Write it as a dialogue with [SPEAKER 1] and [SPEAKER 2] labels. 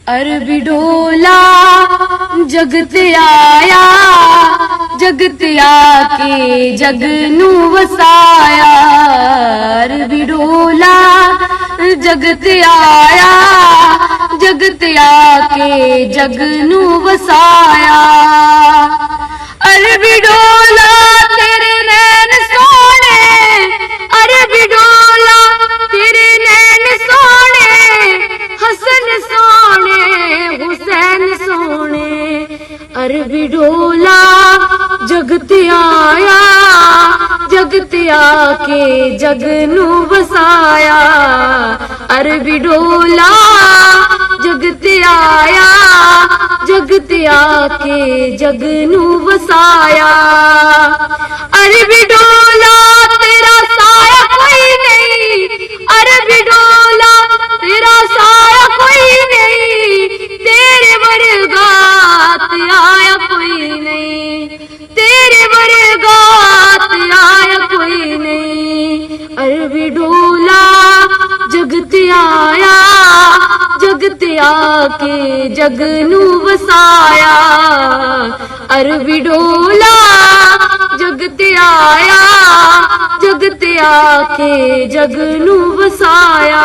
[SPEAKER 1] अरबी डोला जगत आया, जगत आके जग नू वसाया। अरबी डोला जगत आया, जगत आके जग नू वसाया। अरबी डोला तेरे नैन सोने, अरबी डोला तेरे नैन सोने, हसन सोने हुसैन सोने। अरबी डोला जगत आया, जगत आके जग नू वसाया। अरबी डोला जगत आया, जगत आके जग नू वसाया। अरबी डोला तेरा साया कोई नहीं, अरबी डोला तेरा साया कोई नहीं, तेरे वर्गात आया कोई नहीं, तेरे वर्गात आया कोई नहीं। अरबी डोला जगत आया, जगत आके जग नू वसाया। अरबी डोला जगत आया, जगत आके जग नू वसाया।